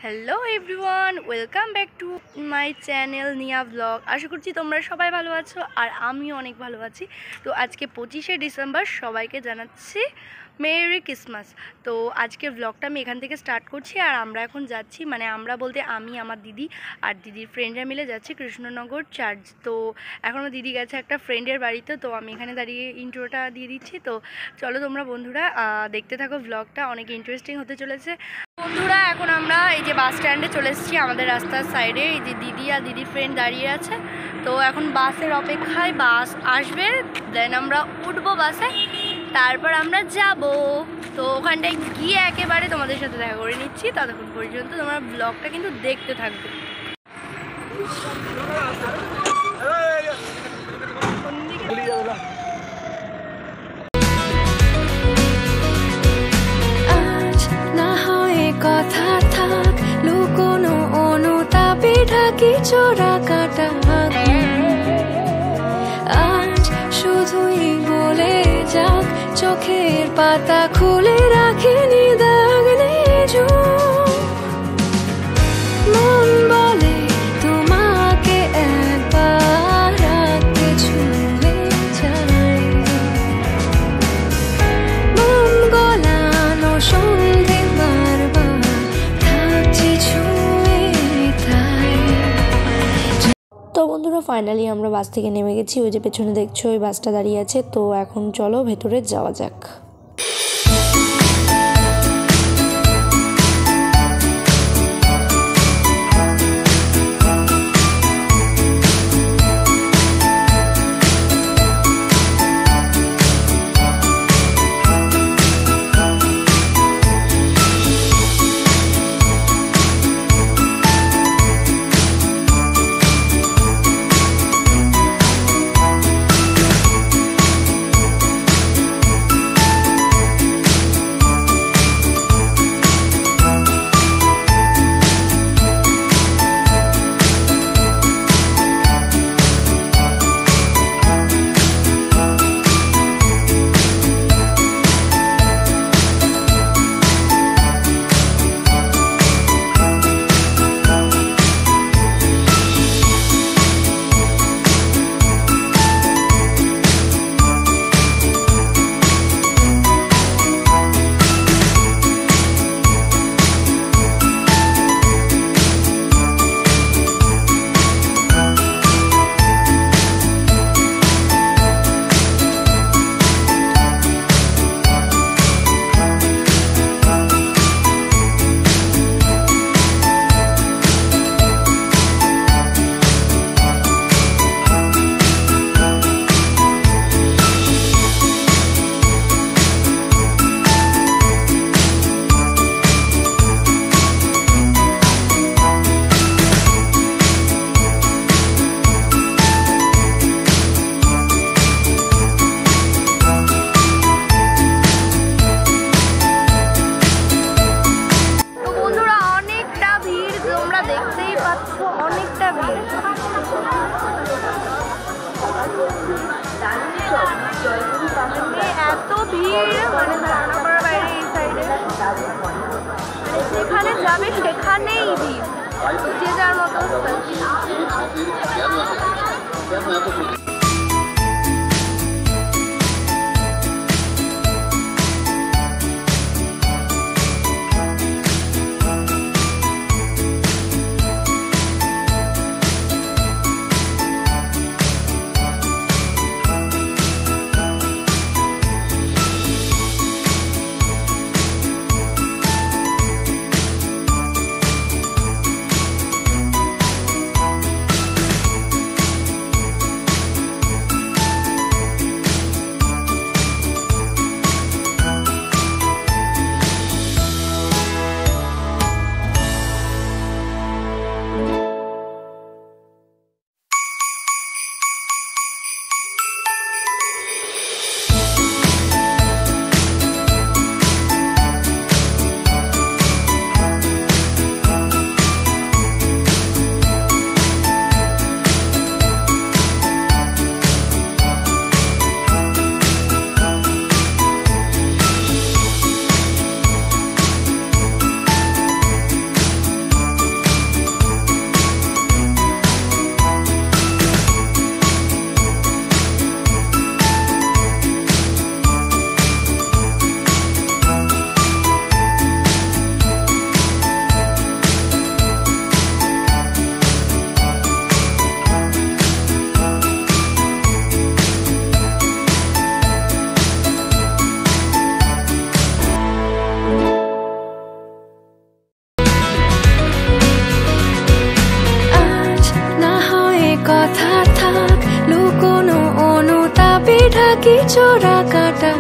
Hello everyone, welcome back to my channel নিয়া blog. আশা করছি তোমরা সবাই ভালো আছো আর আমিও অনেক ভালো আছি। তো আজকে 25শে ডিসেম্বর, সবাইকে জানাচ্ছি মেরি ক্রিসমাস। তো আজকে ব্লগটা আমি এখান থেকে স্টার্ট করছি। আর আমরা এখন যাচ্ছি, মানে আমরা বলতে আমি, আমার দিদি আর দিদির ফ্রেন্ডরা মিলে যাচ্ছি কৃষ্ণনগর চার্চ। তো এখনও দিদি গেছে একটা ফ্রেন্ডের বাড়িতে, তো আমি এখানে দাঁড়িয়ে ইন্ট্রোটা দিয়ে দিচ্ছি। তো চলো তোমরা বন্ধুরা দেখতে থাকো, ব্লগটা অনেক ইন্টারেস্টিং হতে চলেছে। বন্ধুরা এখন আমরা এই যে বাস স্ট্যান্ডে চলে এসেছি, আমাদের রাস্তার সাইডে এই যে দিদি আর দিদির ফ্রেন্ড দাঁড়িয়ে আছে। তো এখন বাসের অপেক্ষায়, বাস আসবে, দেন আমরা উঠবো বাসে, তারপর আমরা যাব। তো ওখানটায় গিয়ে একেবারে তোমাদের সাথে দেখা করে নিচ্ছি। ততক্ষণ পর্যন্ত তোমরা ব্লগটা কিন্তু দেখতে থাকবে। কথা থাক লুকোনো অনুতাপে ঢাকি চোরা কাটা, আজ শুধুই বলে যাক চোখের পাতা খুলে রাখিনি দাগ নেই। মন বলে তোমাকে একবার রাখতে ছুঁলে যায়, মন গলানো সন্ধে তো বন্ধুরা ফাইনালি আমরা বাস থেকে নেমে গেছি। ওই যে পেছনে দেখছো ওই বাসটা দাঁড়িয়ে আছে। তো এখন চলো ভেতরে যাওয়া যাক। এত ভিড়, মানে ধারণা করার বাইরে। এই সাইডে যেখানে যাবে সেখানেই ভিড়, যে যার মতো। কি চোরা কাটা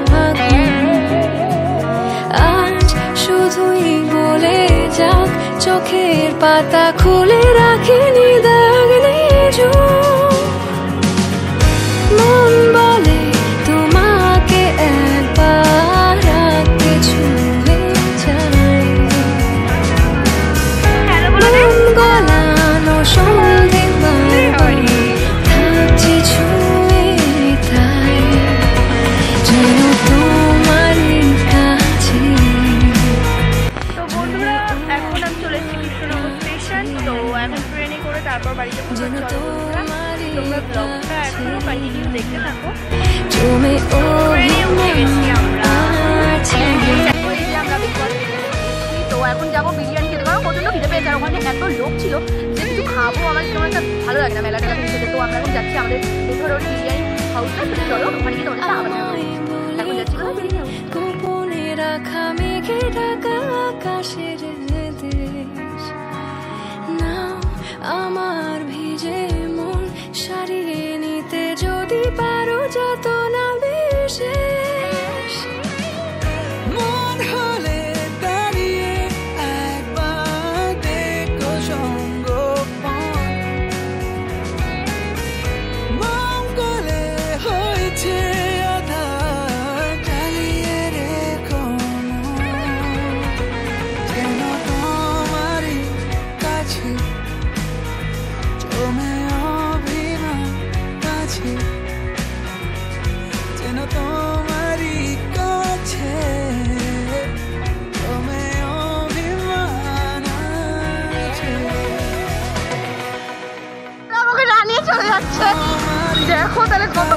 আজ শুধুই বলে যাক চোখের পাতা খুলে রাখিনি দাগ নিজুম মন বলে তোমাকে একবার রাখতে ছুঁয়ে যায় মন গলানো সন্ধে থাকছে ছুঁয়ে তাই যেন তোমারই কাছে। তো বন্ধুরা এখন আমি চলে এসেছি কৃষ্ণনগর স্টেশন। তো এখন ট্রেনে করে তারপর বাড়িতে পৌঁছাবো। তোমরা ব্লগটা এখনো কন্টিনিউ দেখতে থাকো। তুমি ট্রেনে উঠে গেছি আমরা। এই যে আমরা বিগ বস দেখতে গেছি। তো এখন যাবো বিরিয়ানি খেতে, কারণ প্রচন্ড খিদে পেয়েছে আর ওখানে এত লোক ছিল যে কিছু খাবো আমার কেমন একটা ভালো লাগে না মেলা টেলা খেতে। তো আমরা এখন যাচ্ছি আমাদের ধরো বিরিয়ানি হাউসটা, চলো ওখানে গিয়ে তোমাদের আবার এখন যাচ্ছি বিরিয়ানি হাউস। গোপনে রাখা মেঘে ঢাকা আকাশের দেশ নাও আমার ভিজে মন সারিয়ে নিতে যদি পারো যত না বিশেষ মন হলে দাঁড়িয়ে একবার দেখো সঙ্গোপন মঙ্গলে হয়েছে আধার জ্বালিয়ে রেখো যেন তোমারই কাছে জমে অভিমান আছে যেন তোমারই কাছে জমে অভিমান আছে আমাকে না নিয়ে চলে যাচ্ছে, দেখো তাহলে কত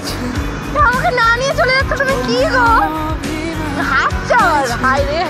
আমাকে না নিয়ে চলে যাচ্ছে। তুমি কি গো হাত চাল হাই রে।